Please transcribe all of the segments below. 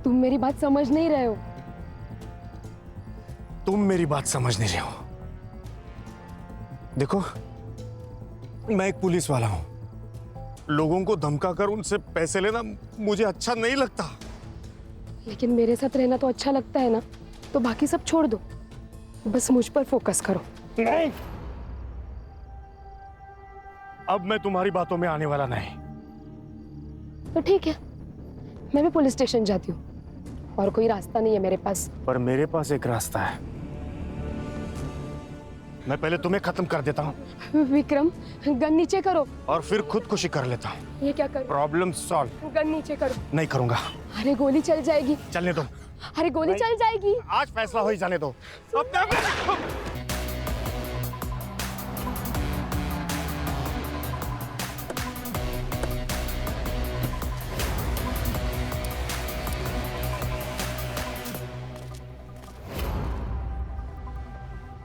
तुम मेरी बात समझ नहीं रहे हो। तुम मेरी बात समझ नहीं रहे हो। देखो, मैं एक पुलिस वाला हूं। लोगों को धमकाकर उनसे पैसे लेना मुझे अच्छा नहीं लगता। लेकिन मेरे साथ रहना तो अच्छा लगता है ना, तो बाकी सब छोड़ दो, बस मुझ पर फोकस करो। नहीं, अब मैं तुम्हारी बातों में आने वाला नहीं। तो ठीक है, मैं भी पुलिस स्टेशन जाती हूँ, और कोई रास्ता नहीं है मेरे पास। पर मेरे पास एक रास्ता है। मैं पहले तुम्हें खत्म कर देता हूँ। विक्रम, गन नीचे करो। और फिर खुदकुशी कर लेता हूँ। ये क्या करो? Problem solve. गन नीचे करो। नहीं करूंगा। अरे गोली चल जाएगी। चलने दो। अरे गोली चल जाएगी। आज फैसला हो ही जाने दो।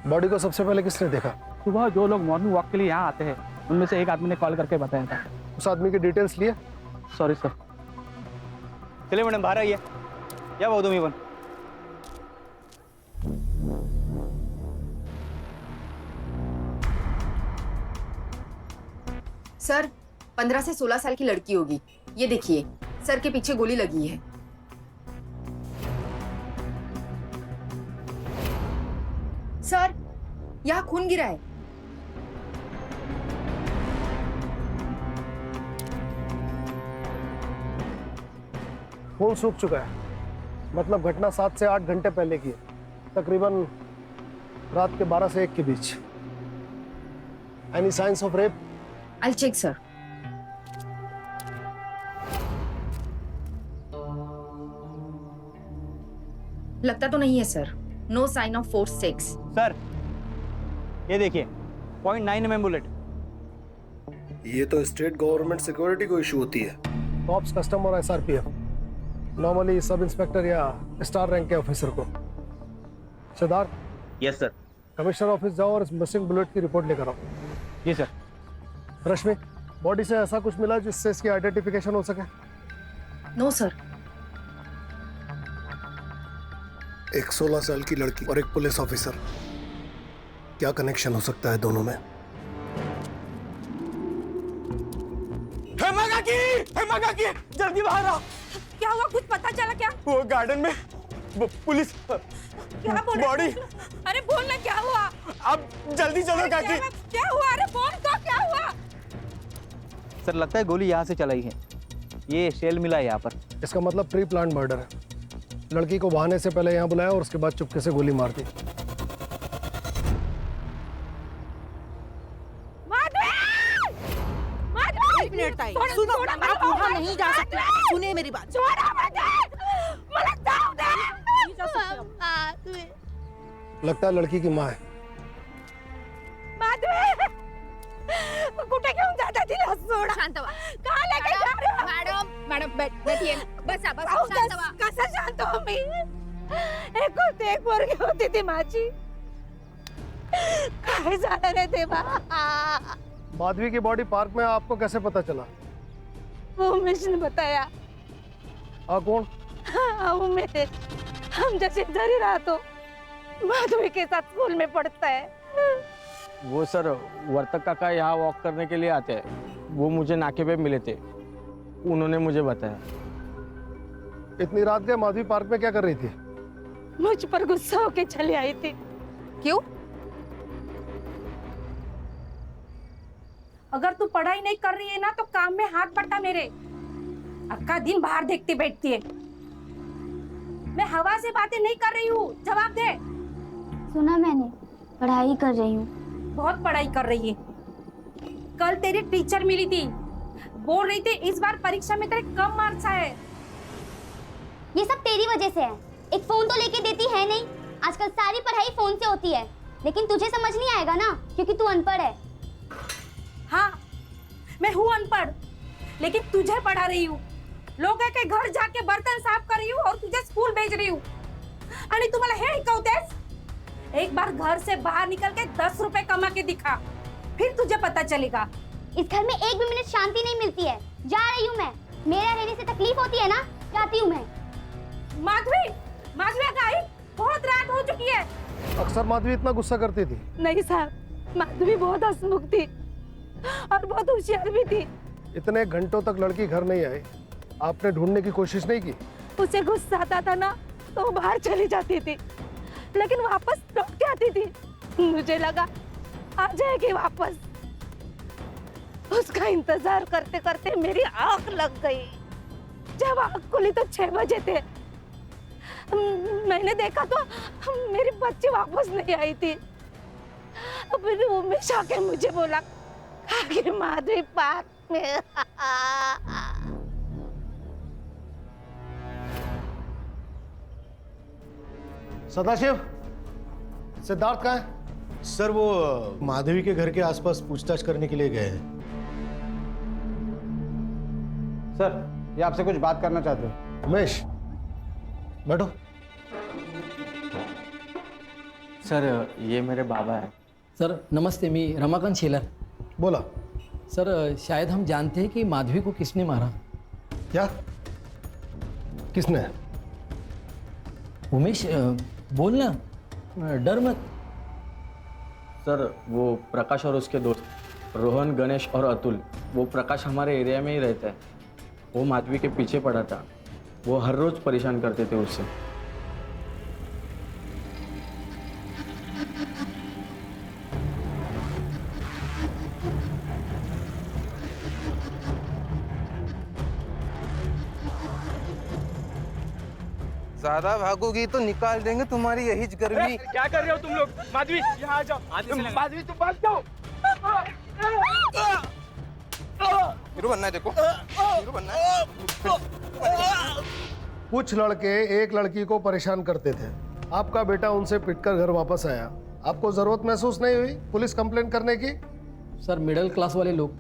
बॉडी को सबसे पहले किसने देखा? सुबह जो लोग मॉर्निंग वॉक के लिए यहाँ आते हैं उनमें से एक आदमी ने कॉल करके बताया था। उस आदमी की डिटेल्स लिए? Sorry sir. चलिए मैडम, बाहर आइए। क्या बहुत तुम इवन सर, 15 से 16 साल की लड़की होगी। ये देखिए, सर के पीछे गोली लगी है। सर, यहाँ खून गिरा है। खून सूख चुका है, मतलब घटना 7 से 8 घंटे पहले की है, तकरीबन रात के 12 से 1 के बीच। Any signs of rape? I'll check, sir. लगता तो नहीं है sir. No sign of force sex. Sir, ये देखिए, 0.9 mm बुलेट। ये तो स्टेट गवर्नमेंट सिक्योरिटी को इशू होती है। टॉप्स कस्टम और SRPF, नॉर्मली सब इंस्पेक्टर या स्टार रैंक के ऑफिसर को। Siddharth, yes sir. Commissioner office जाओ और इस मिसिंग बुलेट की रिपोर्ट लेकर आओ। जी सर। रश्मि, बॉडी से ऐसा कुछ मिला जिससे इसकी आइडेंटिफिकेशन हो सके? No sir. एक 16 साल की लड़की और एक पुलिस ऑफिसर, क्या कनेक्शन हो सकता है दोनों में? जल्दी बाहर आओ। क्या हुआ? कुछ पता चला क्या? वो गार्डन में पुलिस क्या बोल रहे? बॉडी। अरे बोल ना, क्या हुआ? अब जल्दी चलो काकी। क्या हुआ? अरे बोल तो, क्या हुआ? सर, लगता है गोली यहाँ से चलाई है। ये शेल मिला है यहाँ पर। इसका मतलब प्री प्लान मर्डर है। लड़की को बहाने से पहले यहाँ बुलाया और उसके बाद चुपके से गोली मार दी। एक मिनट ताई, सुनो, आप वहाँ नहीं जा सकते। सुनिए मेरी बात। लगता है लड़की की माँ है। कुठे घेऊन जाता तिला? सोडा. शांत व्हा. कहाँ लेके जा रहे हो? मॅडम बैठिए. बसा बसा. शांत व्हा. कसं शांत हो मी? एकुलती एक पोरगी होती ती माझी. काय झालं रे देवा? माधवी की बॉडी पार्क में आपको कैसे पता चला? उमेश ने बताया। कौन? हाँ, उमेश। हम जैसे इधर ही रहा तो माधवी के साथ स्कूल में पढ़ता है। वो सर, वर्तक काका यहाँ वॉक करने के लिए आते हैं। वो मुझे नाके पे मिले थे, उन्होंने मुझे बताया। इतनी रात के माधवी पार्क में क्या कर रही थी? मुझ पर गुस्सा होके चली आई थी। क्यों? अगर तू पढ़ाई नहीं कर रही है ना तो काम में हाथ बटा मेरे। अक्का दिन बाहर देखती बैठती है। मैं हवा से बातें नहीं कर रही हूँ, जवाब दे। सुना मैंने, पढ़ाई कर रही हूँ। बहुत पढ़ाई कर रही है। कल तेरी टीचर मिली थी, बोल रही थी इस बार परीक्षा में तेरे कम मार्क्स आए। ये सब तेरी वजह से है। एक फोन तो लेके देती है नहीं। आजकल सारी पढ़ाई फोन से होती है, लेकिन तुझे समझ नहीं आएगा ना, क्योंकि तू अनपढ़ है। हाँ, मैं हूँ अनपढ़, लेकिन तुझे पढ़ा रही हूँ। लोगों के घर जाके बर्तन साफ कर रही हूँ और तुझे स्कूल भेज रही हूँ। आणि तुम्हाला हे शिकवतेस? एक बार घर से बाहर निकल के 10 रुपए कमा के दिखा, फिर तुझे पता चलेगा। इस घर में एक भी मिनट शांति नहीं मिलती है। तकलीफ होती है ना, जाती हूँ मैं। माधवी, माधवी आई, बहुत रात हो चुकी है। अक्सर माधवी इतना गुस्सा करती थी? नहीं साहब, माधवी बहुत हंसमुख थी और बहुत होशियार भी थी। इतने घंटों तक लड़की घर नहीं आई, आपने ढूंढने की कोशिश नहीं की? उसे गुस्सा आता था ना तो वो बाहर चली जाती थी, लेकिन वापस लौट के आती थी। मुझे लगा आ जाएगी वापस। उसका इंतजार करते करते मेरी आंख लग गई। जब आंख खुली तो 6 बजे थे। मैंने देखा तो मेरी बच्ची वापस नहीं आई थी। फिर उमेश आके मुझे बोला कि माधवी पार्क में। सदाशिव, सिद्धार्थ कहाँ है? सर वो माधवी के घर के आसपास पूछताछ करने के लिए गए हैं। सर ये आपसे कुछ बात करना चाहते हैं। उमेश, बैठो। सर ये मेरे बाबा है। सर नमस्ते, मी रमाकांत शेलर। बोला। सर शायद हम जानते हैं कि माधवी को किसने मारा। क्या? किसने? उमेश बोलना, डर मत। सर वो प्रकाश और उसके दोस्त रोहन, गणेश और अतुल, वो प्रकाश हमारे एरिया में ही रहता है। वो माधवी के पीछे पड़ा था, वो हर रोज परेशान करते थे उससे। ज्यादा भागोगी तो निकाल देंगे तुम्हारी यही गर्मी। क्या कर रहे हो तुम लोग? माधवी यहाँ आ जाओ। माधवी तुम भाग जाओ। हीरो बनना है, देखो हीरो बनना है। कुछ लड़के एक लड़की को परेशान करते थे, आपका बेटा उनसे पिटकर घर वापस आया। आपको जरूरत महसूस नहीं हुई पुलिस कंप्लेन करने की? सर मिडिल क्लास वाले लोग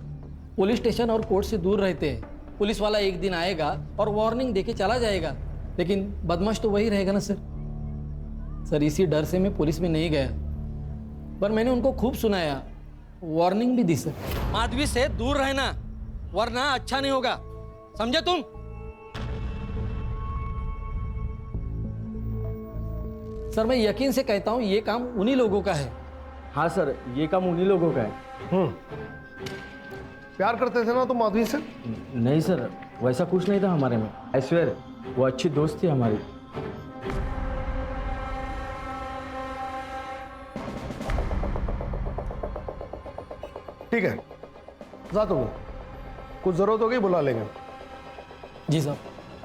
पुलिस स्टेशन और कोर्ट से दूर रहते हैं। पुलिस वाला एक दिन आएगा और वार्निंग देके चला जाएगा, लेकिन बदमाश तो वही रहेगा ना सर। सर इसी डर से मैं पुलिस में नहीं गया, पर मैंने उनको खूब सुनाया, वार्निंग भी दी सर। माधवी से दूर रहना, वरना अच्छा नहीं होगा, समझे तुम? सर मैं यकीन से कहता हूं ये काम उन्हीं लोगों का है। हाँ सर, ये काम उन्हीं लोगों का है। प्यार करते थे ना तुम माधवी से? नहीं सर, वैसा कुछ नहीं था हमारे में। आई स्वेयर, वो अच्छी दोस्त थी हमारी। ठीक है, जा तुम, कुछ जरूरत होगी बुला लेंगे। जी साहब,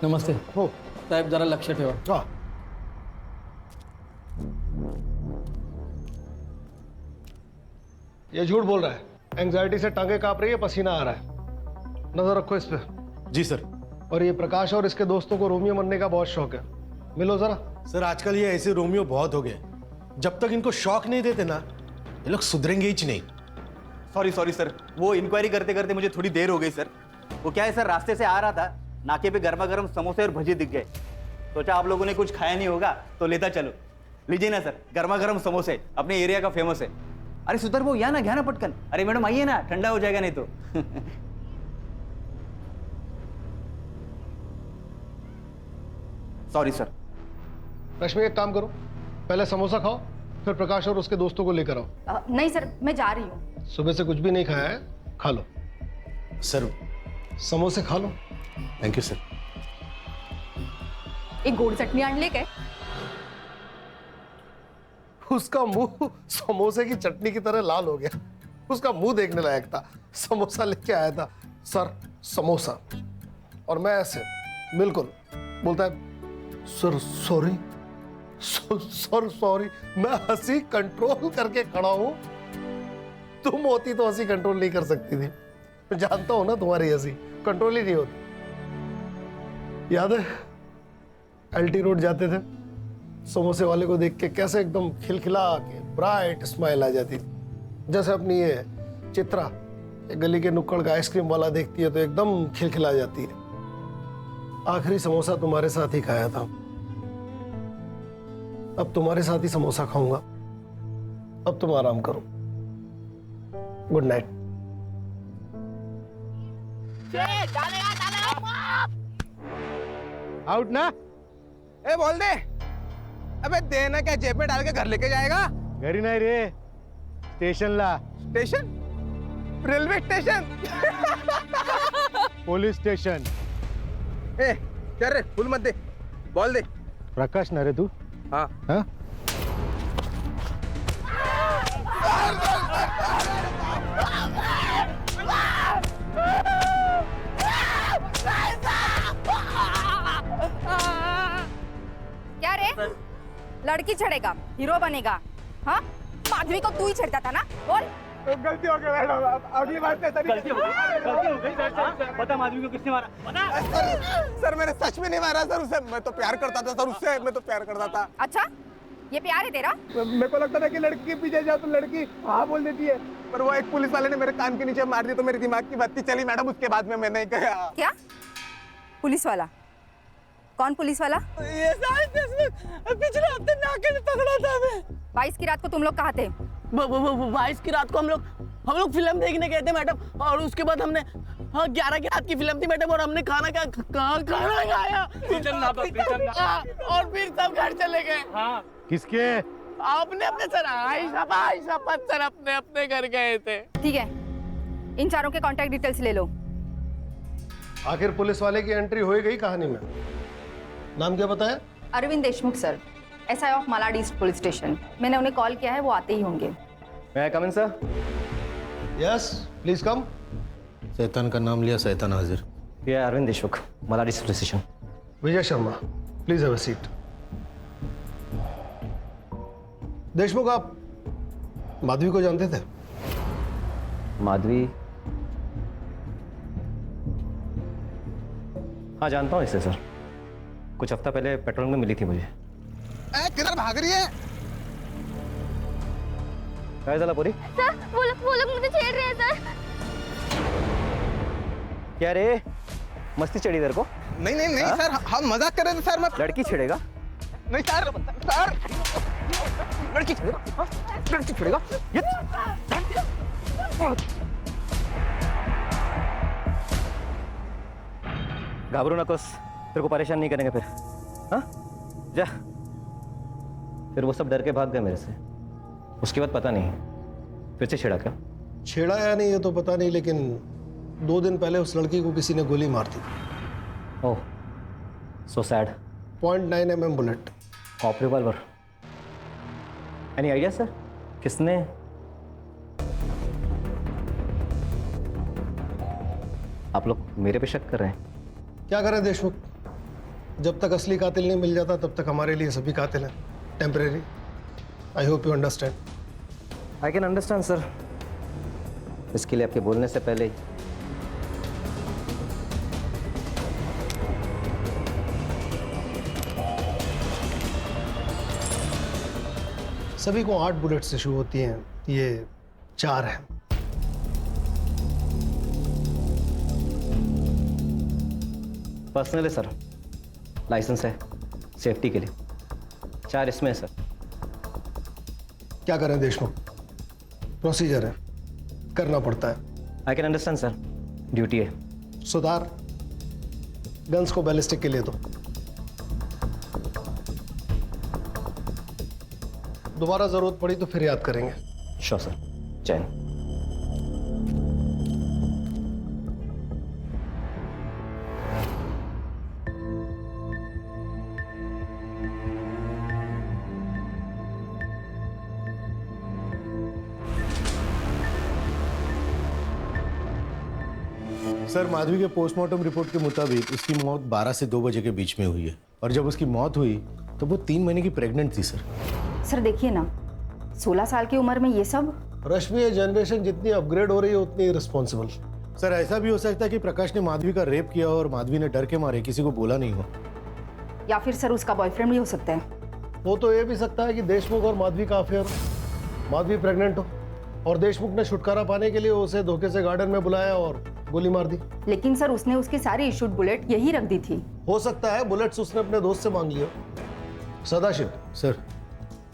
नमस्ते। हो साहब जरा लक्ष ठेवा। हाँ। ये झूठ बोल रहा है, एंजाइटी से टांगे कांप रही है, पसीना आ रहा है। नजर रखो इस पे। जी सर। और ये प्रकाश और इसके दोस्तों को रोमियो बनने का बहुत शौक है, मिलो जरा। सर आजकल ये ऐसे रोमियो बहुत हो गए, जब तक इनको शौक नहीं देते ना ये लोग सुधरेंगे ही नहीं। सॉरी सर, वो इंक्वायरी करते करते मुझे थोड़ी देर हो गई सर। वो क्या है सर, रास्ते से आ रहा था, नाके पे गर्मा गर्म समोसे और भजी दिख गए। सोचा आप लोगों ने कुछ खाया नहीं होगा तो लेता चलो। लीजिए ना सर, गर्मा गर्म समोसे, अपने एरिया का फेमस है। अरे सुधर वो, या ना घ्या ना पटकन। अरे मैडम आइए ना, ठंडा हो जाएगा नहीं तो। Sorry sir. रश्मि एक काम करो, पहले समोसा खाओ, फिर प्रकाश और उसके दोस्तों को लेकर आओ। नहीं सर, मैं जा रही हूँ। सुबह से कुछ भी नहीं खाया है, खा लो। सर समोसे खा लो। Thank you sir. एक गोड चटनी आणले काय? उसका मुंह समोसे की चटनी की तरह लाल हो गया, उसका मुंह देखने लायक था। समोसा लेके आया था, सर समोसा, और मैं ऐसे बिल्कुल बोलता है सर सॉरी सर सॉरी। मैं हंसी कंट्रोल करके खड़ा हूं, तुम होती तो हंसी कंट्रोल नहीं कर सकती थी। मैं जानता हूं ना तुम्हारी हंसी कंट्रोल ही नहीं होती। याद है एलटी रोड जाते थे, समोसे वाले को देख के कैसे एकदम खिलखिला के ब्राइट स्माइल आ जाती थी। जैसे अपनी ये चित्रा गली के नुक्कड़ का आइसक्रीम वाला देखती है तो एकदम खिलखिला जाती है। आखिरी समोसा तुम्हारे साथ ही खाया था, अब तुम्हारे साथ ही समोसा खाऊंगा। अब तुम आराम करो, गुड नाइट। आउट ना। ए बोल दे। अबे देना क्या, जेब में डाल के घर लेके जाएगा? घरी नाही रे, स्टेशनला. Station? Railway station? Police station. ए क्या रे, फुल मत दे, बॉल दे. प्रकाश ना रे तू? हाँ. हाँ? क्या रे, लड़की छड़ेगा, हीरो बनेगा? हाँ, माधवी को तू ही छेड़ता था ना, बोल. गलती हो गई मैडम, अगली बार से गलती हो गई सर. पता माधवी को किसने मारा? पता? सर मैंने सच में नहीं मारा सर उसे, मैं तो प्यार करता था सर उससे, मैं तो प्यार करता था. अच्छा, ये प्यार है तेरा? मेरे को लगता था कि लड़की के पीछे जा तो लड़की हाँ बोल देती है, पर वो एक पुलिस वाले ने मेरे कान के नीचे मार दी तो मेरे दिमाग की बत्ती चली मैडम. उसके बाद में मैं नहीं गया. क्या? पुलिस वाला? कौन पुलिस वाला? ये पिछले हफ्ते नाके में पकड़ा था मैं. 22 की रात को तुम लोग कहाँ थे? 22 की रात को हम लोग फिल्म देखने गए थे मैडम, और उसके बाद हमने 11 की रात की फिल्म थी मैडम, और हमने खाना खाया और फिर सब घर चले गए. हाँ. किसके? अपने सर, आयशा सर अपने घर गए थे. ठीक है, इन चारों के कांटेक्ट डिटेल्स ले लो. आखिर पुलिस वाले की एंट्री हो ही गई कहानी में. नाम क्या बताया? Arvind Deshmukh sir, SI of Malad east police station. मैंने उन्हें कॉल किया है, वो आते ही होंगे. May I come in sir? Yes please come. शैतान का नाम लिया, शैतान हाजिर. ये Arvind Deshmukh, Malad east police station. Vijay Sharma, please have a seat. Deshmukh, आप माधवी को जानते थे? माधवी? हाँ जानता हूँ इसे सर, कुछ हफ्ता पहले पेट्रोल में मिली थी मुझे. किधर भाग रही है? क्या चला पूरी? सर वो लोग मुझे छेड़ रहे हैं सर. क्या रे, मस्ती चढ़ी तेरे को? नहीं सर, हम मजाक कर रहे थे सर. मैं लड़की छेड़ेगा? नहीं सर, लड़की छेड़ेगा? हाँ? लड़की छेड़ेगा? ये घाबरू नकोस, तेरे को परेशान नहीं करेंगे फिर. हाँ जा. फिर वो सब डर के भाग गए मेरे से. उसके बाद पता नहीं फिर से छेड़ा क्या? छेड़ा या नहीं ये तो पता नहीं, लेकिन 2 दिन पहले उस लड़की को किसी ने गोली मार दी. Oh, so sad. .9 mm bullet. Cop revolver. Any idea sir, किसने? आप लोग मेरे पे शक कर रहे हैं? क्या करें देशमुख, जब तक असली कातिल नहीं मिल जाता तब तक हमारे लिए सभी कातिल हैं. Temporary. I hope you understand. I can understand sir. इसके लिए आपके बोलने से पहले ही सभी को 8 बुलेट से शुरू होती हैं, ये 4 हैं. पर्सनल है सर, लाइसेंस है सेफ्टी के लिए. 4 इसमें है सर. क्या करें देशमुख, प्रोसीजर है, करना पड़ता है. I can understand sir, duty है. सुधार, गन्स को बैलिस्टिक के लिए दो. दोबारा जरूरत पड़ी तो फिर याद करेंगे. Sure sir. जय हिंद. सर, माधवी के पोस्टमार्टम रिपोर्ट के मुताबिक उसकी मौत 12 से 2 बजे के बीच में हुई है, और जब उसकी मौत हुई तो वो 3 महीने की प्रेग्नेंट थी सर. सर देखिए ना, 16 साल की उम्र में ये सब. रश्मि, ये जनरेशन जितनी अपग्रेड हो रही है उतनी रिस्पॉन्सिबल. सर, ऐसा भी हो सकता है कि प्रकाश ने माधवी का रेप किया और माधवी ने डर के मारे किसी को बोला नहीं हो. या फिर सर उसका बॉयफ्रेंड भी हो सकता है. वो तो ये भी सकता है कि देशमुख और माधवी का अफेयर हो. माधवी प्रेग्नेंट हो और देशमुख ने छुटकारा पाने के लिए उसे धोखे से गार्डन में बुलाया और गोली मार दी. लेकिन सर उसने उसकी सारी इशूड बुलेट यही रख दी थी. हो सकता है बुलेट्स उसने अपने दोस्त से मांग लिया. सदाशिव सर,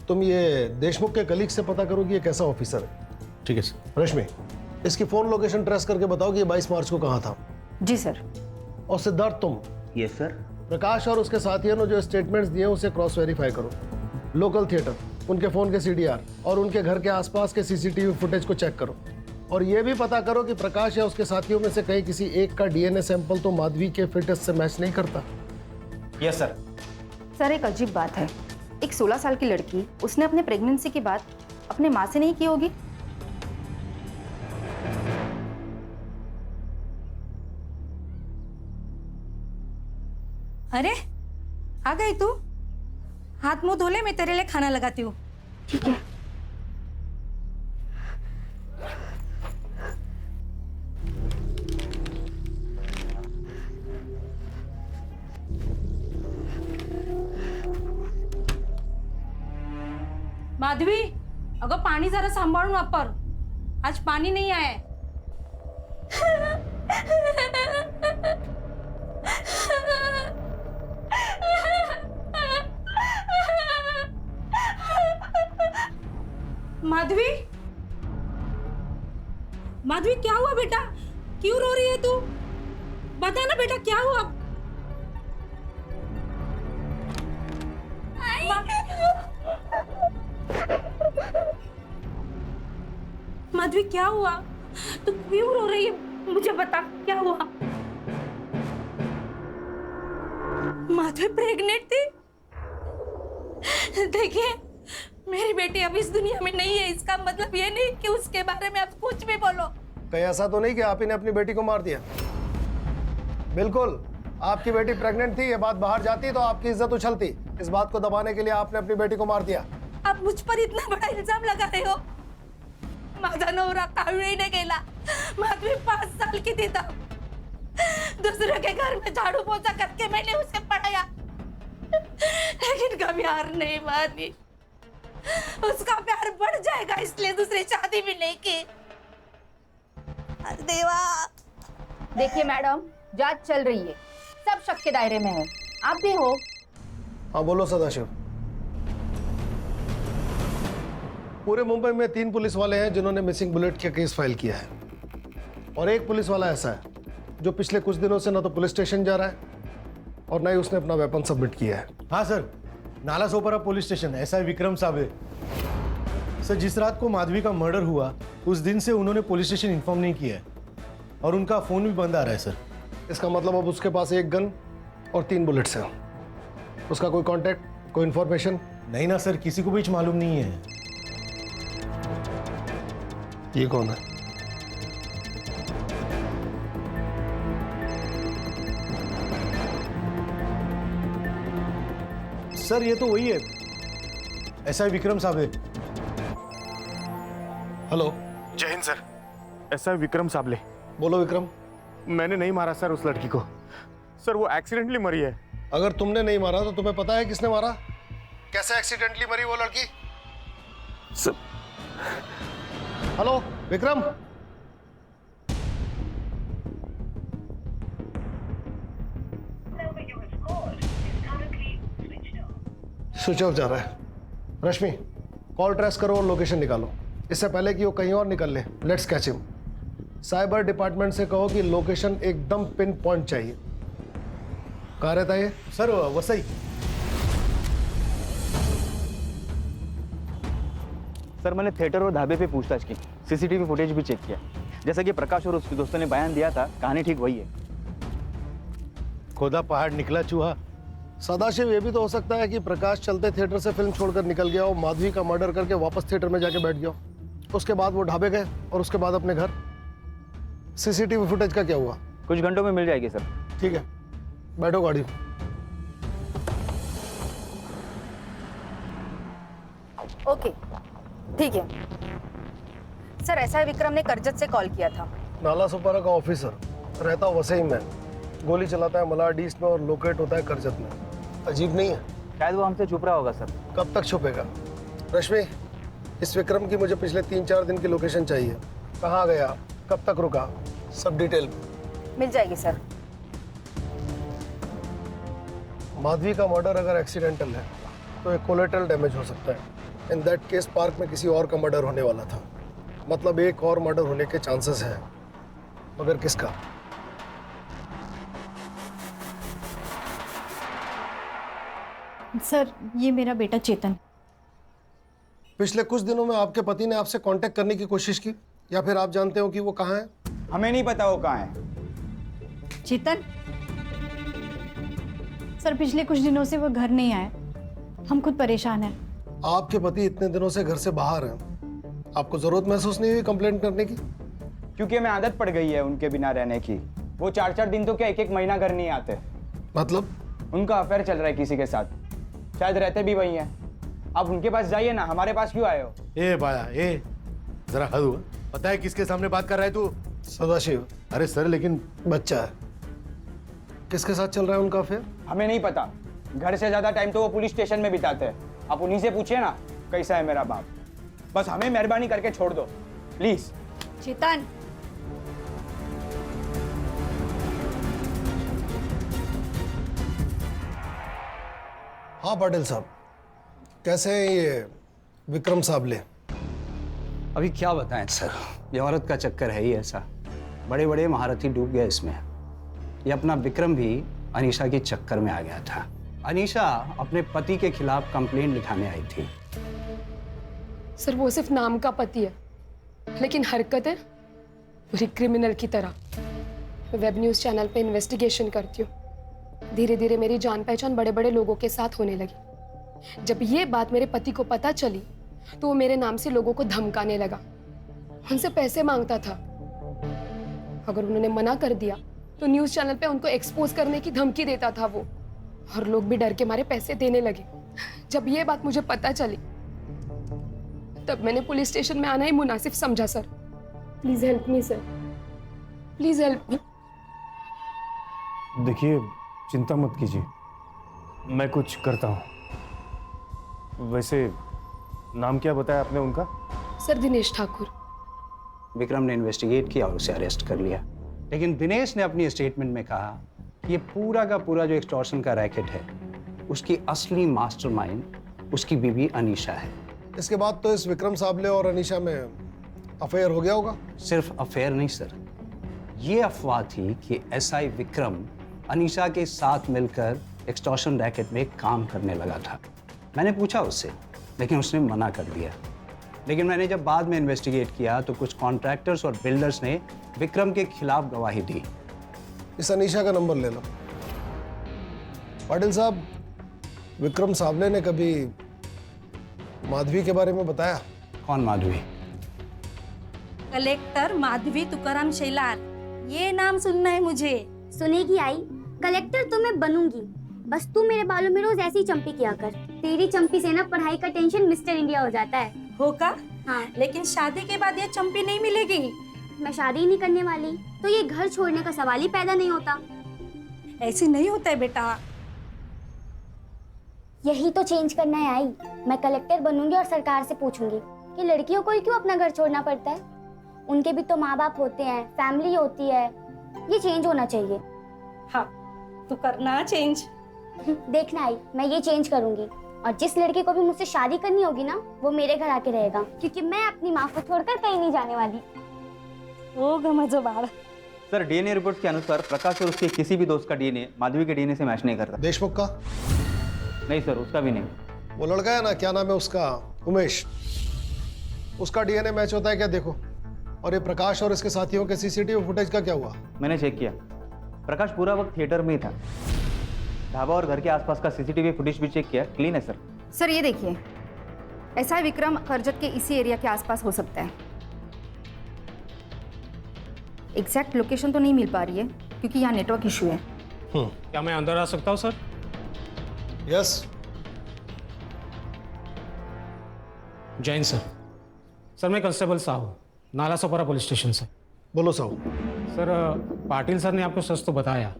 तुम ये देशमुख के कलीग से पता करो कि ये कैसा ऑफिसर है. ठीक है सर. रश्मि, इसकी फोन लोकेशन ट्रेस करके बताओ कि ये 22 मार्च को कहाँ था. जी सर. और सिद्धार्थ, तुम यस सर. प्रकाश और उसके साथियों ने जो स्टेटमेंट्स दिए उसे क्रॉस वेरीफाई करो। लोकल थिएटर, उनके फ़ोन के CDR और उनके घर के आसपास के CCTV फुटेज को चेक करो। और ये भी पता करो कि प्रकाश या उसके साथियों में से कहीं किसी एक का DNA सैंपल तो माधवी के फिटनेस से मैच नहीं करता। Yes sir. सर एक अजीब बात है, एक 16 साल की लड़की, उसने अपने प्रेगनेंसी की बात अपने माँ से नहीं की होगी। अरे आ गई तू? हाथ मुंह धो ले, मैं तेरे लिए खाना लगाती हूँ। ठीक है। माधवी, अगं पाणी जरा सांभाळून वापर, आज पाणी नाही आहे। माधवी, माधवी क्या हुआ बेटा? क्यों रो रही है तू? बता ना बेटा क्या हुआ? माधवी क्या हुआ? तू क्यों रो रही है? मुझे बता क्या हुआ? माधवी प्रेग्नेंट थी? देखिए, मेरी बेटी अब इस दुनिया में नहीं है, इसका मतलब ये नहीं कि उसके बारे में आप कुछ भी बोलो। कहीं ऐसा तो नहीं कि आप ही ने अपनी बेटी को मार दिया? बिल्कुल, आपकी बेटी प्रेग्नेंट थी, ये बात बाहर जाती तो आपकी इज्जत उछलती। इस बात को दबाने के लिए आपने अपनी बेटी को मार दिया। आप मुझ पर इतना बड़ा इल्जाम लगा रहे हो? माझा नवरा कावळीने गेला, माधवी 5 साल की थी तब। दूसरे के घर में झाड़ू पोछा करके मैंने उसे पढ़ाया, लेकिन कभी हार नहीं मानी। उसका प्यार बढ़ जाएगा इसलिए दूसरी शादी भी नहीं की। अरे देवा। देखिए मैडम, जांच चल रही है, सब शक के दायरे में है, आप भी हो। हाँ बोलो सदाशिव। पूरे मुंबई में 3 पुलिस वाले हैं जिन्होंने मिसिंग बुलेट का केस फाइल किया है, और एक पुलिस वाला ऐसा है जो पिछले कुछ दिनों से ना तो पुलिस स्टेशन जा रहा है और ना ही उसने अपना वेपन सबमिट किया है। हाँ sir, Nala Sopara police station SI Vikram साबे। सर, जिस रात को माधवी का मर्डर हुआ उस दिन से उन्होंने पुलिस स्टेशन इन्फॉर्म नहीं किया है और उनका फोन भी बंद आ रहा है सर। इसका मतलब अब उसके पास 1 गन और 3 बुलेट्स हैं। उसका कोई कांटेक्ट, कोई इंफॉर्मेशन? नहीं ना सर, किसी को भी मालूम नहीं है। ये कौन है? सर ये तो वही है, SI विक्रम साबे। हेलो, जय हिंद सर। ऐसा विक्रम साबले। बोलो विक्रम। मैंने नहीं मारा सर उस लड़की को। सर वो एक्सीडेंटली मरी है। अगर तुमने नहीं मारा तो तुम्हें पता है किसने मारा? कैसे एक्सीडेंटली मरी वो लड़की? Sir hello Vikram. Switch off जा रहा है। रश्मि, कॉल ट्रेस करो और लोकेशन निकालो, इससे पहले कि वो कहीं और निकल ले। Let's catch him. Cyber department से कहो कि लोकेशन एकदम पिन पॉइंट चाहिए। कहाँ रहता है ये? सर वसई। सर मैंने थिएटर और ढाबे पे पूछताछ की, CCTV फुटेज भी चेक किया। जैसा कि प्रकाश और उसके दोस्तों ने बयान दिया था, कहानी ठीक वही है। खोदा पहाड़ निकला चूहा। सदाशिव, ये भी तो हो सकता है कि प्रकाश चलते थिएटर से फिल्म छोड़कर निकल गया और माधवी का मर्डर करके वापस थिएटर में जाके बैठ गया। उसके बाद वो ढाबे गए और उसके बाद अपने घर। CCTV फुटेज का क्या हुआ? कुछ घंटों में मिल जाएगी सर। ठीक है, बैठो गाड़ी। ओके, ठीक है सर। SI विक्रम ने करजत से कॉल किया था। नाला सोपारा का ऑफिसर, रहता वसई में, गोली चलाता है मलाड ईस्ट में और लोकेट होता है करजत में। अजीब नहीं है? शायद वो हमसे छुप रहा होगा सर। कब तक छुपेगा? रश्मि, इस विक्रम की मुझे पिछले 3-4 दिन की लोकेशन चाहिए। कहाँ गया, कब तक रुका, सब डिटेल मिल जाएगी सर। माधवी का मर्डर अगर एक्सीडेंटल है तो एक कोलेटरल डैमेज हो सकता है। इन दैट केस पार्क में किसी और का मर्डर होने वाला था, मतलब एक और मर्डर होने के चांसेस हैं, मगर किसका? सर ये मेरा बेटा चेतन। पिछले कुछ दिनों में आपके पति ने आपसे कांटेक्ट करने की कोशिश की, या फिर आप जानते हो कि वो कहाँ है? हमें नहीं पता वो कहाँ है। चेतन सर पिछले कुछ दिनों से वो घर नहीं आए, हम खुद परेशान हैं। आपके पति इतने दिनों से घर से बाहर हैं, आपको जरूरत महसूस नहीं हुई कंप्लेंट करने की? क्योंकि हमें आदत पड़ गई है उनके बिना रहने की। वो 4-4 दिन तो क्या 1-1 महीना घर नहीं आते। मतलब? उनका अफेयर चल रहा है किसी के साथ, शायद रहते भी वही हैं। आप उनके पास जाइए ना, हमारे पास क्यों आए हो? ए बाया ए, जरा हद हुआ। पता है किसके सामने बात कर रहा है तू? सदाशिव। अरे सर लेकिन बच्चा है, किसके साथ चल रहा है उनका अफेयर? हमें नहीं पता। घर से ज्यादा टाइम तो वो पुलिस स्टेशन में बिताते हैं। आप उन्हीं से पूछिए ना कैसा है मेरा बाप। बस हमें मेहरबानी करके छोड़ दो प्लीज। चेतन हाँ पाटिल साहब, कैसे हैं ये विक्रम साबले? अभी क्या बताएं सर, ये औरत का चक्कर है ही ऐसा। बड़े बड़े महारथी डूब गए इसमें। ये अपना विक्रम भी अनीशा के चक्कर में आ गया था। अनीशा अपने पति के खिलाफ कंप्लेंट लिखाने आई थी। सर वो सिर्फ नाम का पति है, लेकिन हरकतें पूरी क्रिमिनल की तरह। मैं वेब न्यूज़ चैनल पे इन्वेस्टिगेशन करती हूँ। धीरे धीरे मेरी जान पहचान बड़े बड़े लोगों के साथ होने लगी। जब ये बात मेरे पति को पता चली तो वो मेरे नाम से लोगों को धमकाने लगा, उनसे पैसे मांगता था। अगर उन्होंने मना कर दिया तो न्यूज़ चैनल पे उनको एक्सपोज करने की धमकी देता था वो, और लोग भी डर के मारे पैसे देने लगे। जब ये बात मुझे पता चली तब मैंने पुलिस स्टेशन में आना ही मुनासिब समझा। Sir please help me sir, please help me. देखिए चिंता मत कीजिए, मैं कुछ करता हूँ। वैसे नाम क्या बताया आपने उनका? सर दिनेश ठाकुर। विक्रम ने इन्वेस्टिगेट किया और उसे अरेस्ट कर लिया, लेकिन दिनेश ने अपनी स्टेटमेंट में कहा कि ये पूरा का पूरा जो एक्सटॉर्शन का रैकेट है उसकी असली मास्टरमाइंड उसकी बीवी अनीशा है। इसके बाद तो इस विक्रम साबले और अनीशा में अफेयर हो गया होगा? सिर्फ अफेयर नहीं सर, ये अफवाह थी कि एसआई विक्रम अनीशा के साथ मिलकर एक्सटॉर्शन रैकेट में काम करने लगा था। मैंने पूछा उससे, लेकिन उसने मना कर दिया। लेकिन मैंने जब बाद में इन्वेस्टिगेट किया तो कुछ कॉन्ट्रैक्टर्स और बिल्डर्स ने विक्रम के खिलाफ गवाही दी। इस अनीशा का नंबर ले लो। पाटिल साहब, विक्रम साबले ने कभी माधवी के बारे में बताया? कौन माधवी? कलेक्टर माधवी तुकाराम शेलार, ये नाम सुनना है मुझे। सुनेगी आई, कलेक्टर तो मैं बनूंगी, बस तू मेरे बालों में रोज ऐसी चंपी किया कर। तेरी चंपी से ना पढ़ाई का टेंशन मिस्टर इंडिया हो जाता है। होगा? हाँ। लेकिन शादी के बाद ये चंपी नहीं मिलेगी। मैं शादी ही नहीं करने वाली तो ये घर छोड़ने का सवाल ही पैदा नहीं होता। ऐसे नहीं होता है बेटा। यही तो चेंज करना है आई। मैं कलेक्टर बनूंगी और सरकार से पूछूंगी कि लड़कियों को ही क्यों अपना घर छोड़ना पड़ता है। उनके भी तो माँ बाप होते हैं, फैमिली होती है। ये चेंज होना चाहिए। हाँ तो करना चेंज। देखना आई, मैं ये चेंज करूंगी, और जिस लड़के को भी मुझसे शादी करनी होगी ना वो मेरे घर आके रहेगा, क्योंकि मैं अपनी माँ को छोड़कर कहीं नहीं जाने वाली। होगा मजा बाहर। सर डीएनए रिपोर्ट के अनुसार प्रकाश और उसके किसी भी दोस्त का डीएनए माधवी के डीएनए से मैच नहीं करता। देशमुख का? नहीं सर, उसका भी नहीं। वो लड़का है ना, क्या नाम है उसका, उमेश, उसका डीएनए मैच होता है क्या? देखो। और ये प्रकाश और इसके साथियों के सीसीटीवी फुटेज का क्या हुआ? मैंने चेक किया, प्रकाश पूरा वक्त थिएटर में ही था। ढाबा और घर के आसपास का सीसीटीवी फुटेज भी चेक किया, क्लीन है सर। सर ये देखिए, ऐसा विक्रम करजत के इसी एरिया के आसपास हो सकता है। एग्जैक्ट लोकेशन तो नहीं मिल पा रही है क्योंकि यहाँ नेटवर्क इशू है। क्या मैं अंदर आ सकता हूँ sir? Yes. Jain sir. Sir मैं constable Sahu, Nalasopara police station से। बोलो साहू। सर पाटिल सर ने आपको सच तो बताया,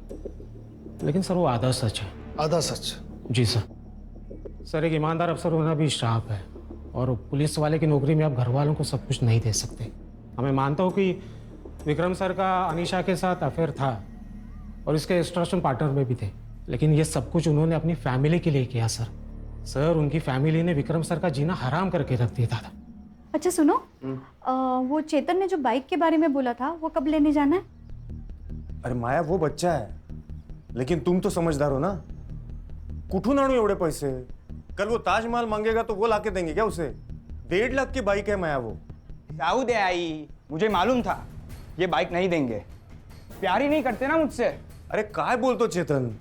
लेकिन सर वो आधा सच है। आधा सच? जी सर। सर एक ईमानदार अफसर होना भी श्राप है, और पुलिस वाले की नौकरी में आप घर वालों को सब कुछ नहीं दे सकते। हमें मानता हूँ कि विक्रम सर का अनीशा के साथ अफेयर था और इसके एक्सटॉर्शन पार्टनर में भी थे, लेकिन ये सब कुछ उन्होंने अपनी फैमिली के लिए किया सर। सर उनकी फैमिली ने विक्रम सर का जीना हराम करके रख दिया था। अच्छा सुनो, वो चेतन ने जो बाइक के बारे में बोला था वो कब लेने जाना है? अरे माया वो बच्चा है, लेकिन तुम तो समझदार हो ना, कुठून आणू एवढे पैसे? कल वो ताजमहल मांगेगा तो वो लाके देंगे क्या उसे? 1.5 लाख की बाइक है माया वो। जाऊ दे आई, मुझे मालूम था ये बाइक नहीं देंगे। प्यार ही नहीं करते ना मुझसे। अरे काय बोलतो चेतन?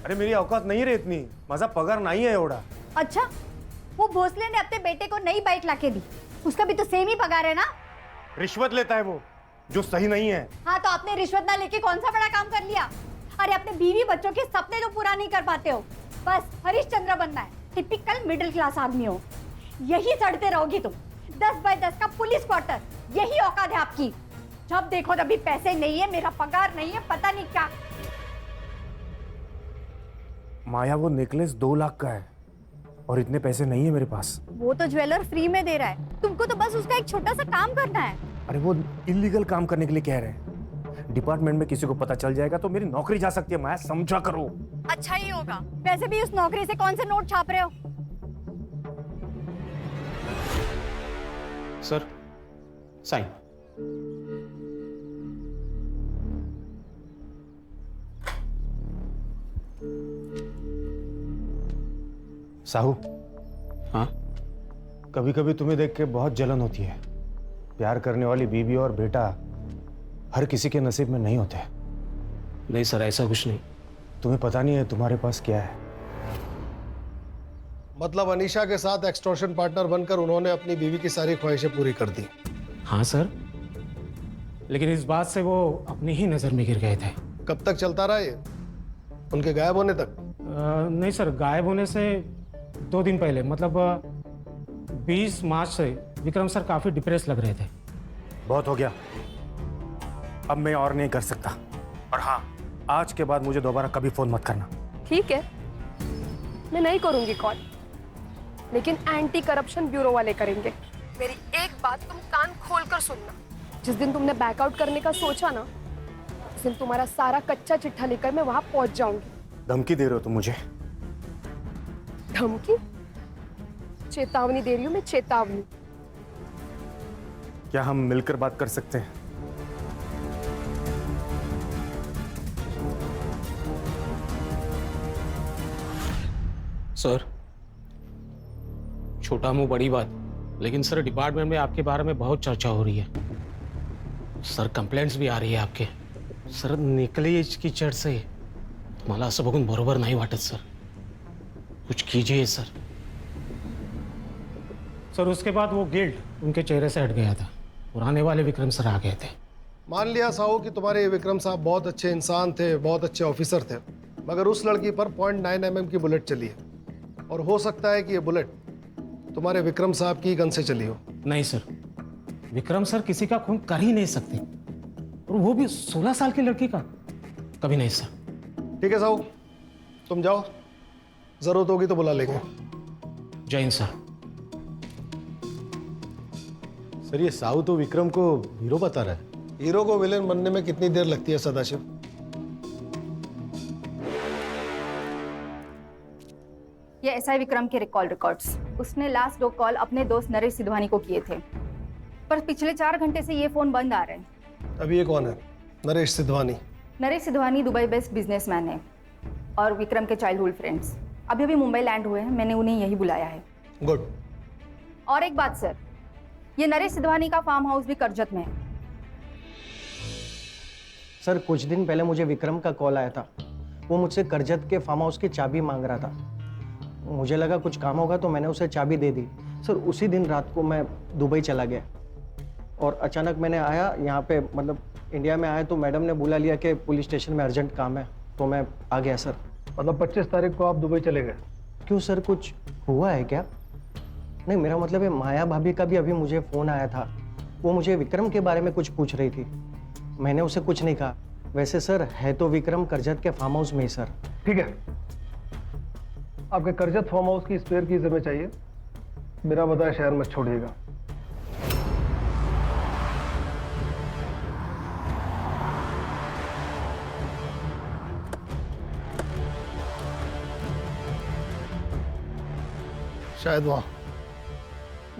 अरे मेरी औकात नहीं रे इतनी, माझा पगार नहीं है एवढा। अच्छा, वो भोसले ने अपने बेटे को नई बाइक लाके दी, उसका भी तो सेम ही पगार है ना? रिश्वत लेता है वो, जो सही नहीं है। हाँ, तो आपने रिश्वत ना लेके कौन सा बड़ा काम कर लिया? अरे अपने बीवी बच्चों के सपने तो पूरा नहीं कर पाते हो, बस हरिश्चंद्र बनना है। टिपिकल मिडिल क्लास आदमी हो, यही सड़ते रहोगी तुम। 10 बाय 10 का पुलिस क्वार्टर, यही औकात है आपकी। जब देखो तभी पैसे नहीं है, मेरा पगार नहीं है, पता नहीं क्या। माया वो नेकलेस 2 लाख का है और इतने पैसे नहीं है मेरे पास। वो तो ज्वेलर फ्री में दे रहा है, तुमको तो बस उसका एक छोटा सा काम करना है। अरे वो इलीगल काम करने के लिए कह रहे हैं। डिपार्टमेंट में किसी को पता चल जाएगा तो मेरी नौकरी जा सकती है। माया समझा करो। अच्छा ही होगा, वैसे भी उस नौकरी से कौन से नोट छाप रहे हो? Sir sign. साहू, हाँ? कभी कभी तुम्हें देख के बहुत जलन होती है। प्यार करने वाली बीवी और बेटा हर किसी के नसीब में नहीं होते। नहीं सर, ऐसा कुछ नहीं। तुम्हें पता नहीं है तुम्हारे पास क्या है। मतलब अनीशा के साथ एक्सटॉर्शन पार्टनर बनकर उन्होंने अपनी बीवी की सारी ख्वाहिशें पूरी कर दी। हाँ सर, लेकिन इस बात से वो अपनी ही नज़र में गिर गए थे। कब तक चलता रहा ये? उनके गायब होने तक? नहीं सर, गायब होने से 2 दिन पहले, मतलब 20 मार्च से विक्रम सर काफ़ी डिप्रेस लग रहे थे। बहुत हो गया, अब मैं और नहीं कर सकता। और हाँ, आज के बाद मुझे दोबारा कभी फोन मत करना। ठीक है, मैं नहीं करूंगी कॉल, लेकिन एंटी करप्शन ब्यूरो वाले करेंगे। मेरी एक बात तुम कान खोल कर सुनना, जिस दिन तुमने बैकआउट करने का सोचा ना, उस दिन तुम्हारा सारा कच्चा चिट्ठा लेकर मैं वहां पहुंच जाऊंगी। धमकी दे रहे हो तुम मुझे? धमकी? चेतावनी दे रही हूँ मैं, चेतावनी। क्या हम मिलकर बात कर सकते हैं? सर, छोटा मुंह बड़ी बात, लेकिन सर डिपार्टमेंट में आपके बारे में बहुत चर्चा हो रही है। सर कंप्लेंट्स भी आ रही है आपके। सर नेकलेस की चर्च से मला असं बघून बरोबर नाही वाटत सर, कुछ कीजिए सर। सर उसके बाद वो गिल्ट उनके चेहरे से हट गया था, पुराने वाले विक्रम सर आ गए थे। मान लिया साहू कि तुम्हारे ये विक्रम साहब बहुत अच्छे इंसान थे, बहुत अच्छे ऑफिसर थे, मगर उस लड़की पर 0.9 mm की बुलेट चली है, और हो सकता है कि ये बुलेट तुम्हारे विक्रम साहब की गन से चली हो। नहीं सर, विक्रम सर किसी का खून कर ही नहीं सकते, और वो भी 16 साल की लड़की का, कभी नहीं सर। ठीक है साहू, तुम जाओ, जरूरत होगी तो बुला लेंगे। जय हिंद सर। सर ये साहू तो विक्रम को हीरो बता रहा है। हीरो को विलेन बनने में कितनी देर लगती है सदाशिव? ये एसआई विक्रम के कॉल रिकॉर्ड्स। उसने लास्ट 2 कॉल अपने दोस्त नरेश सिधवानी को किए थे, पर पिछले 4 घंटे से ये फोन बंद आ रहे हैं। अभी ये कौन है? Naresh Sidhwani? Naresh Sidhwani Dubai based businessman है और विक्रम के चाइल्डहुड फ्रेंड्स अभी अभी मुंबई लैंड हुए हैं, मैंने उन्हें यही बुलाया है। गुड। और एक बात सर, ये नरेश सिधवानी का फार्म हाउस भी करजत में है। सर कुछ दिन पहले मुझे विक्रम का कॉल आया था, वो मुझसे करजत के फार्म हाउस की चाबी मांग रहा था। मुझे लगा कुछ काम होगा तो मैंने उसे चाबी दे दी। सर उसी दिन रात को मैं दुबई चला गया और अचानक मैंने आया यहाँ पे, मतलब इंडिया में आया तो मैडम ने बुला लिया कि पुलिस स्टेशन में अर्जेंट काम है, तो मैं आ गया सर। मतलब 25 तारीख को आप दुबई चले गए? क्यों सर, कुछ हुआ है क्या? नहीं, मेरा मतलब है माया भाभी का भी अभी मुझे फ़ोन आया था, वो मुझे विक्रम के बारे में कुछ पूछ रही थी, मैंने उसे कुछ नहीं कहा। वैसे सर है तो विक्रम करजत के फार्म हाउस में ही सर। ठीक है, आपके करजत फार्म हाउस की स्पेयर कीज हमें चाहिए, बिना बताए शहर मत छोड़िएगा। शायद वहां,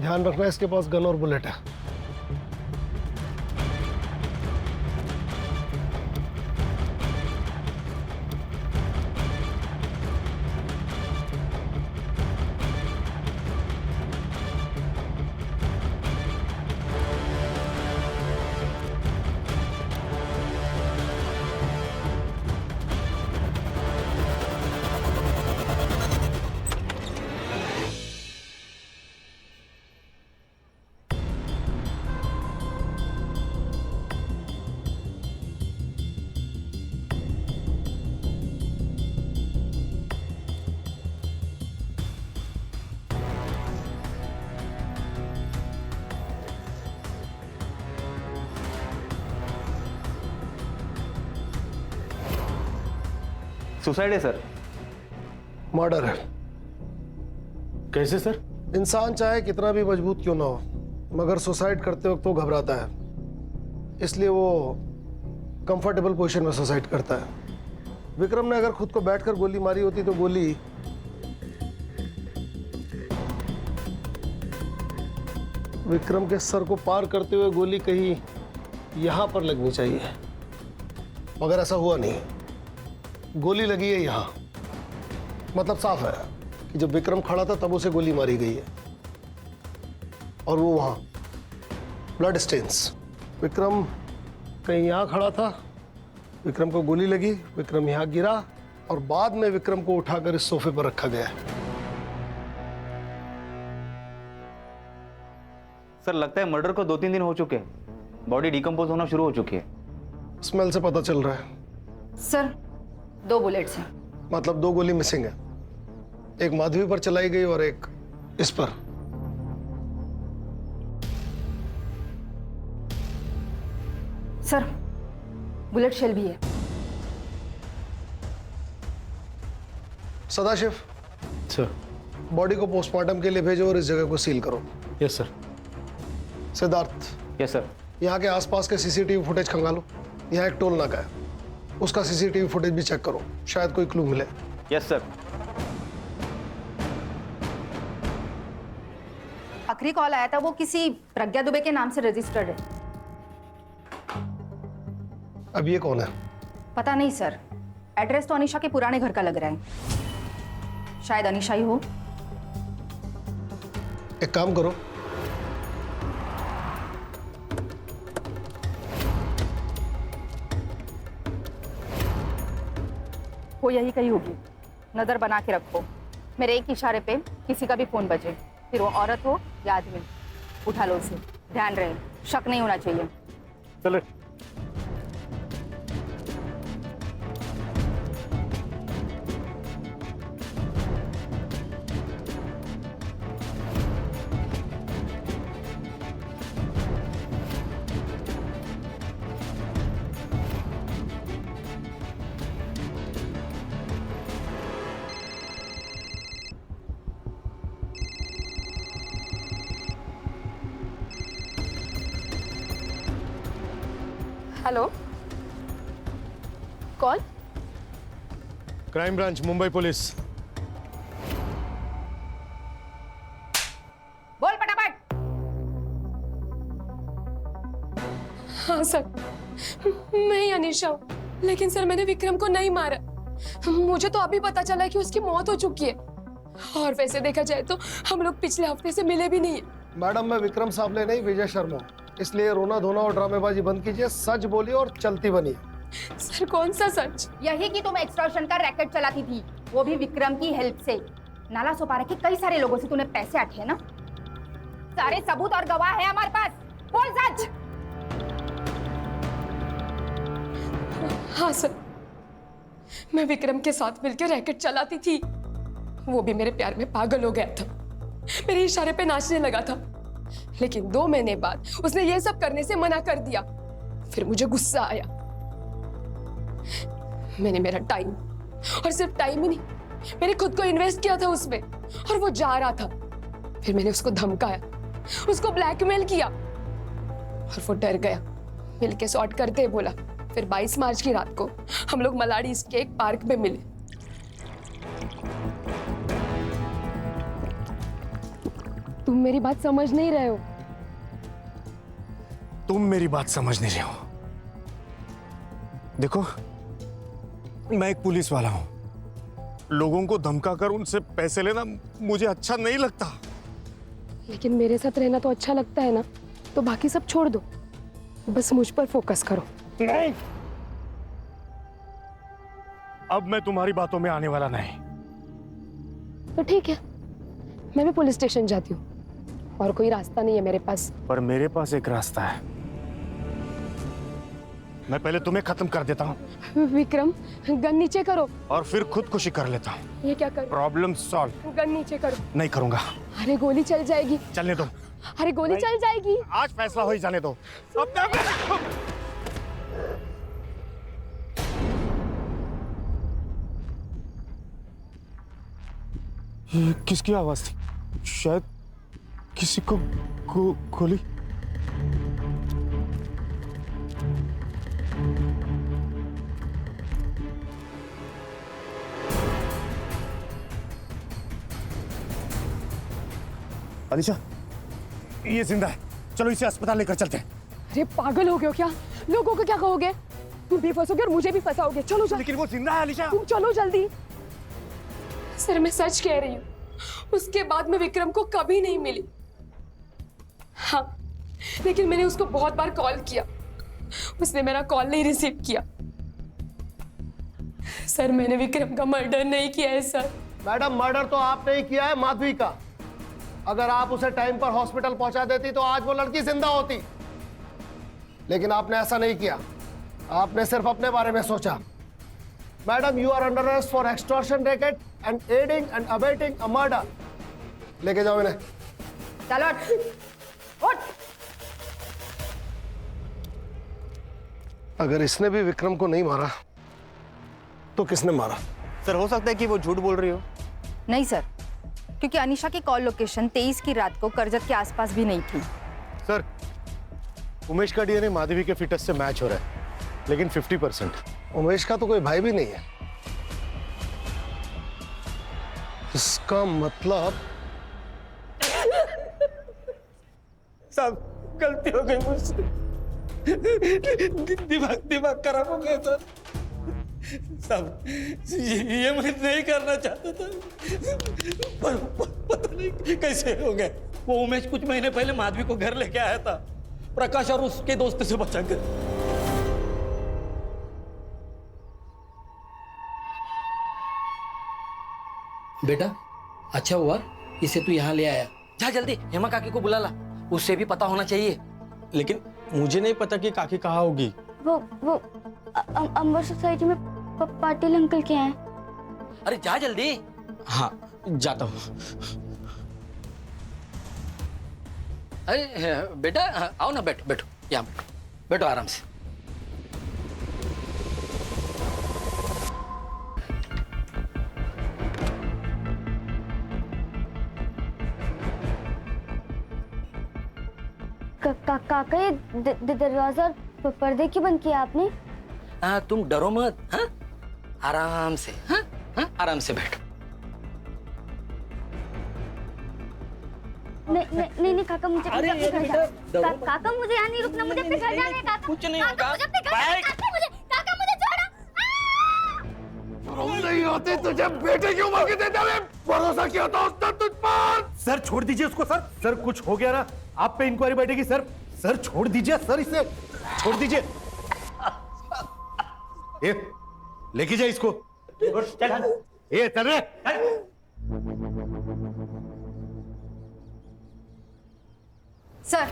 ध्यान रखना इसके पास गन और बुलेट है। सुसाइड है सर। मर्डर है। कैसे सर? इंसान चाहे कितना भी मजबूत क्यों ना हो, मगर सुसाइड करते वक्त वो घबराता है, इसलिए वो कंफर्टेबल पोजीशन में सुसाइड करता है। विक्रम ने अगर खुद को बैठकर गोली मारी होती तो गोली विक्रम के सर को पार करते हुए गोली कहीं यहां पर लगनी चाहिए, मगर ऐसा हुआ नहीं। गोली लगी है यहां। मतलब साफ है कि जब विक्रम खड़ा था तब उसे गोली मारी गई है, और वो वहां ब्लड स्टेन्स। विक्रम कहीं यहां खड़ा था, विक्रम को गोली लगी, विक्रम यहां गिरा और बाद में विक्रम को उठाकर इस सोफे पर रखा गया। सर लगता है मर्डर को 2-3 दिन हो चुके हैं, बॉडी डिकम्पोज होना शुरू हो चुकी है। स्मेल से पता चल रहा है। सर 2 बुलेट्स हैं। मतलब 2 गोली मिसिंग है, एक माधवी पर चलाई गई और एक इस पर। सर बुलेट शेल भी है। सदाशिव सर। बॉडी को पोस्टमार्टम के लिए भेजो और इस जगह को सील करो। Yes sir. Siddharth, yes sir. यहाँ के आसपास के सीसीटीवी फुटेज खंगालो। यहाँ एक टोल नाका है, उसका सीसीटीवी फुटेज भी चेक करो, शायद कोई क्लू मिले। Yes sir. आखिरी कॉल आया था वो किसी प्रज्ञा दुबे के नाम से रजिस्टर्ड है। अब ये कौन है? पता नहीं सर, एड्रेस तो अनीशा के पुराने घर का लग रहा है, शायद अनीशा ही हो। एक काम करो, वो यही कहीं होगी, नजर बना के रखो। मेरे एक इशारे पे किसी का भी फोन बजे, फिर वो औरत हो या आदमी, उठा लो उसे। ध्यान रहे, शक नहीं होना चाहिए। चले। हेलो, कौन? Crime branch, Mumbai police. बोल फटाफट। हाँ सर, मैं ही अनीशा हूँ, लेकिन सर मैंने विक्रम को नहीं मारा। मुझे तो अभी पता चला कि उसकी मौत हो चुकी है, और वैसे देखा जाए तो हम लोग पिछले हफ्ते से मिले भी नहीं है। मैडम, मैं विक्रम साबले नहीं, विजय शर्मा, इसलिए रोना धोना और ड्रामेबाजी बंद कीजिए, सच बोलिए और चलती बनिए। सर कौन सा सच? यही कि तुम एक्सटॉर्शन का रैकेट चलाती थी, वो भी विक्रम की हेल्प से। नाला सोपारा के कई सारे लोगों से तूने पैसे अठे है ना? सारे सबूत और गवाह है हमारे पास, बोल सच। हाँ सर, मैं विक्रम के साथ मिलकर रैकेट चलाती थी। वो भी मेरे प्यार में पागल हो गया था, मेरे इशारे पे नाचने लगा था, लेकिन 2 महीने बाद उसने ये सब करने से मना कर दिया। फिर मुझे गुस्सा आया, मैंने मेरा टाइम, और सिर्फ टाइम ही नहीं, मैंने खुद को इन्वेस्ट किया था उसमें, और वो जा रहा था। फिर मैंने उसको धमकाया, उसको ब्लैकमेल किया, और वो डर गया। मिलके सॉर्ट करते बोला। फिर 22 मार्च की रात को हम लोग मलाड़ी ईस्ट के एक पार्क में मिले। तुम मेरी बात समझ नहीं रहे हो। तुम मेरी बात समझ नहीं रहे हो। देखो, मैं एक पुलिस वाला हूं, लोगों को धमकाकर उनसे पैसे लेना मुझे अच्छा नहीं लगता। लेकिन मेरे साथ रहना तो अच्छा लगता है ना, तो बाकी सब छोड़ दो, बस मुझ पर फोकस करो। नहीं, अब मैं तुम्हारी बातों में आने वाला नहीं। तो ठीक है, मैं भी पुलिस स्टेशन जाती हूँ, और कोई रास्ता नहीं है मेरे पास। पर मेरे पास एक रास्ता है, मैं पहले तुम्हें खत्म कर देता हूँ। विक्रम, गन नीचे करो। और फिर खुदकुशी कर लेता हूँ। ये क्या करो? Problem solve. गन नीचे करो। नहीं करूंगा। अरे गोली चल जाएगी। चलने दो। अरे गोली चल जाएगी। आज फैसला हो ही जाने दो। ये किसकी आवाज थी? शायद किसी को गोली। अलीशा, ये जिंदा है, चलो इसे अस्पताल लेकर चलते हैं। अरे पागल हो गए हो क्या? लोगों को क्या कहोगे? तुम भी फंसोगे और मुझे भी फंसाओगे। चलो चलो। लेकिन वो जिंदा है अलीशा। तुम चलो जल्दी। सर मैं सच कह रही हूँ, उसके बाद मैं विक्रम को कभी नहीं मिली। हाँ, लेकिन मैंने उसको बहुत बार कॉल किया, उसने मेरा कॉल नहीं रिसीव किया। सर मैंने विक्रम का मर्डर नहीं किया है सर। मैडम, मर्डर तो आपने ही किया है माधवी का। अगर आप उसे टाइम पर हॉस्पिटल पहुंचा देती तो आज वो लड़की जिंदा होती, लेकिन आपने ऐसा नहीं किया। आपने सिर्फ अपने बारे में सोचा। Madam, you are under arrest for extortion racket and aiding and abetting a murder. लेके जाओ इन्हें। चलो उठ। अगर इसने भी विक्रम को नहीं मारा तो किसने मारा? सर हो सकता है कि वो झूठ बोल रही हो। नहीं सर, क्योंकि अनीशा की कॉल लोकेशन 23 की रात को करजत के आसपास भी नहीं थी। सर, उमेश का डीएनए माधवी के फिटस से मैच हो रहा है, लेकिन 50%। उमेश का तो कोई भाई भी नहीं है। इसका मतलब सब गलती हो गई मुझसे। दिमाग खराब हो गया सर। सब ये मैं नहीं करना चाहता था, पर पता नहीं कैसे हो गया। वो उमेश कुछ महीने पहले माधवी को घर लेके आया था, प्रकाश और उसके दोस्त से बचाकर। बेटा अच्छा हुआ इसे तू यहाँ ले आया। जा जल्दी हेमा काकी को बुला ला, उससे भी पता होना चाहिए। लेकिन मुझे नहीं पता कि काकी कहाँ होगी। वो अंबर सोसाइटी में पाटिल अंकल के हैं। अरे जा जल्दी। हाँ जाता हूँ। अरे बेटा आओ ना, बैठो बैठो, यहाँ बैठो, बैठो आराम से। काका, ये दरवाजा और पर्दे क्यों बंद किया आपने? तुम डरो मत। हाँ आराम से। हाँ हाँ आराम से बैठो। नहीं काका, मुझे अपने घर जाना। काका मुझे यहाँ नहीं रुकना, मुझे अपने घर जाना है काका। कुछ नहीं होगा। काका मुझे छोड़ो। नहीं होते तुझे बेटे की उम्र के देते हुए भरोसा किया था उसने तुझ पर। सर छोड़ दीजिए उसको। सर सर कुछ हो गया ना, आप पे इंक्वायरी बैठेगी। सर सर छोड़ दीजिए सर, इसे छोड़ दीजिए। ये लेके जा इसको। ये चल रे। सर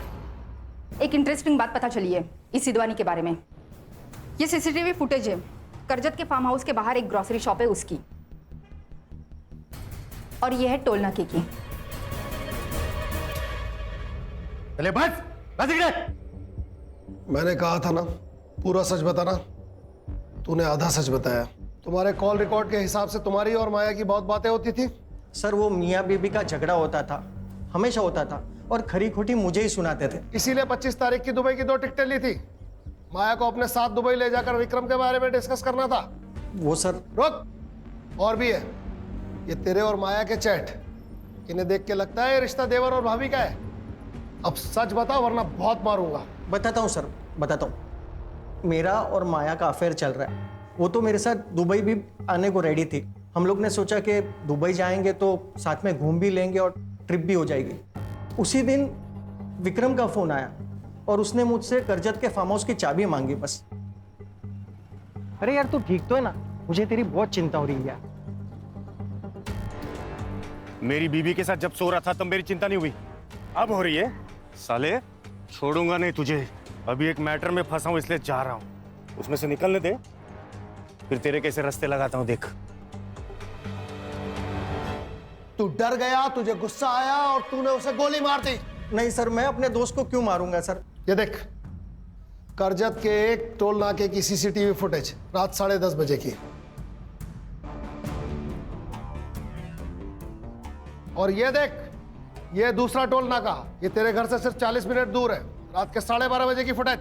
एक इंटरेस्टिंग बात पता चली है इस सिद्धवानी के बारे में। ये सीसीटीवी फुटेज है, करजत के फार्म हाउस के बाहर एक ग्रोसरी शॉप है उसकी, और ये है टोल नाके की। चले बस मैंने कहा था ना, पूरा सच बताना। तूने आधा सच बताया। तुम्हारे कॉल रिकॉर्ड के हिसाब से तुम्हारी और माया की बहुत बातें होती थी। सर वो मियाँ बीबी का झगड़ा होता था, हमेशा होता था, और खरी खोटी मुझे ही सुनाते थे। इसीलिए 25 तारीख की दुबई की 2 टिकटें ली थी। माया को अपने साथ दुबई ले जाकर विक्रम के बारे में डिस्कस करना था। वो सर रुक, और भी है। ये तेरे और माया के चैट, इन्हें देख के लगता है ये रिश्ता देवर और भाभी का है। अब सच बता वरना बहुत मारूंगा। बताता हूँ सर, बताता हूँ। मेरा और माया का अफेयर चल रहा है। वो तो मेरे साथ दुबई भी आने को रेडी थी। हम लोग ने सोचा कि दुबई जाएंगे तो साथ में घूम भी लेंगे और ट्रिप भी हो जाएगी। उसी दिन विक्रम का फोन आया और उसने मुझसे करजत के फार्म हाउस की चाबी मांगी बस। अरे यार तू ठीक तो है ना? मुझे तेरी बहुत चिंता हो रही है यार। मेरी बीबी के साथ जब सो रहा था तब मेरी चिंता नहीं हुई, अब हो रही है। साले छोड़ूंगा नहीं तुझे। अभी एक मैटर में फंसा हूं इसलिए जा रहा हूं, उसमें से निकलने दे, फिर तेरे कैसे रास्ते लगाता हूं देख। तू डर गया, तुझे गुस्सा आया और तूने उसे गोली मार दी। नहीं सर, मैं अपने दोस्त को क्यों मारूंगा सर? ये देख, करजत के एक टोल नाके की सीसीटीवी फुटेज रात 10:30 बजे की। और ये देख, ये दूसरा टोल नाका, ये तेरे घर से सिर्फ 40 मिनट दूर है। रात के 12:30 बजे की फुटेज।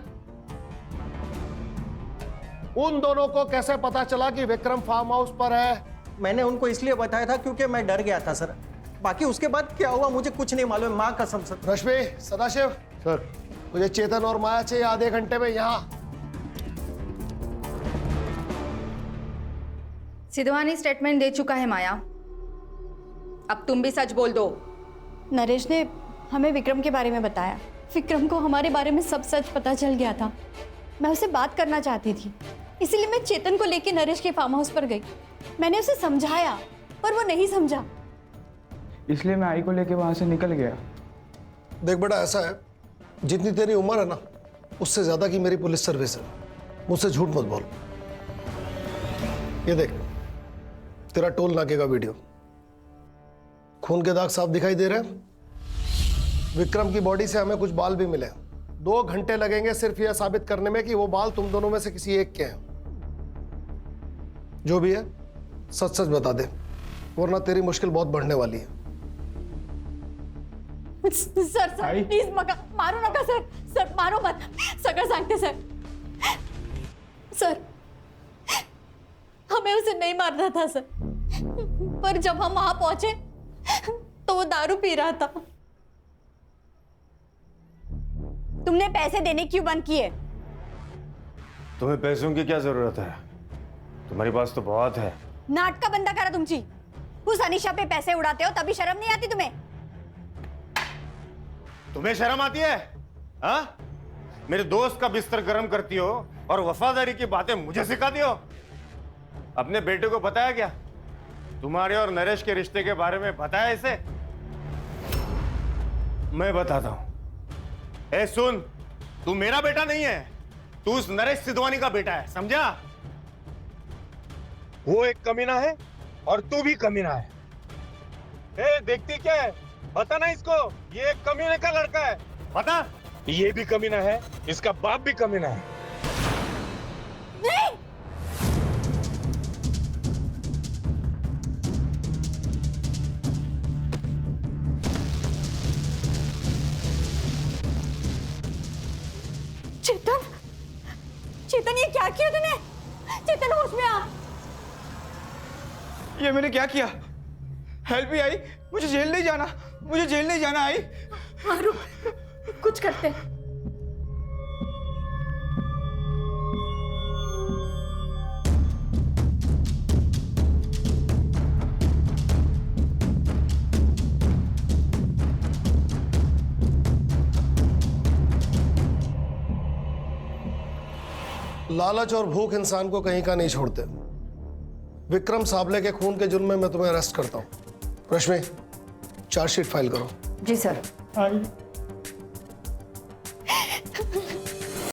उन दोनों को कैसे पता चला कि विक्रम फार्म हाउस पर है? मैंने उनको इसलिए बताया था क्योंकि मैं डर गया था सर। बाकी उसके बाद क्या हुआ मुझे कुछ नहीं मालूम, माँ कसम सर। रश्मि, सदाशिव सर, मुझे चेतन और माया चाहिए आधे घंटे में यहाँ। सिद्धवानी स्टेटमेंट दे चुका है माया, अब तुम भी सच बोल दो। नरेश ने हमें विक्रम के बारे में बताया। विक्रम को हमारे बारे में सब सच पता चल गया था। मैं उससे बात करना चाहती थी, इसीलिए मैं चेतन को लेकर नरेश के फार्म हाउस पर गई। मैंने उसे समझाया पर वो नहीं समझा, इसलिए मैं आई को लेके वहां से निकल गया। देख बेटा, ऐसा है, जितनी तेरी उम्र है ना, उससे ज्यादा की मेरी पुलिस सर्विस है। मुझसे झूठ मत बोल। ये देख, तेरा टोल नाके का वीडियो, खून के दाग साफ दिखाई दे रहे हैं। विक्रम की बॉडी से हमें कुछ बाल भी मिले। 2 घंटे लगेंगे सिर्फ यह साबित करने में कि वो बाल तुम दोनों में से किसी एक के हैं। जो भी है सच सच बता दे, वरना तेरी मुश्किल बहुत बढ़ने वाली है। सर प्लीज मारो नका सर। सर मारो मत, सगळं सांगते सर। सर हमें उसे नहीं मारना था सर, पर जब हम वहां पहुंचे तो वो दारू पी रहा था। तुमने पैसे देने क्यों बंद किए? तुम्हें पैसों की क्या जरूरत है? तुम्हारे पास तो बहुत है। नाटका बंद करा तुमची। उस अनीशा पे पैसे उड़ाते हो तभी शर्म नहीं आती तुम्हें? तुम्हें शर्म आती है? हाँ? मेरे दोस्त का बिस्तर गर्म करती हो और वफादारी की बातें मुझे सिखाती हो। अपने बेटे को बताया क्या? तुम्हारे और नरेश के रिश्ते के बारे में बताया इसे? मैं बताता हूं। ए सुन, तू मेरा बेटा नहीं है, तू उस नरेश सिद्धवानी का बेटा है, समझा? वो एक कमीना है और तू भी कमीना है। ए देखती क्या है? बता ना इसको, ये एक कमीने का लड़का है। बता। ये भी कमीना है, इसका बाप भी कमीना है। नहीं! चेतन, चेतन ये क्या किया तूने? चेतन होश में आ। ये मैंने क्या किया? हेल्प भी आई, मुझे जेल नहीं जाना, मुझे जेल नहीं जाना। आई मारू, कुछ करते। लालच और भूख इंसान को कहीं का नहीं छोड़ते। विक्रम साबले के खून के जुर्म में मैं तुम्हें अरेस्ट करता हूं। रश्मि, चार्जशीट फाइल करो। जी सर। आई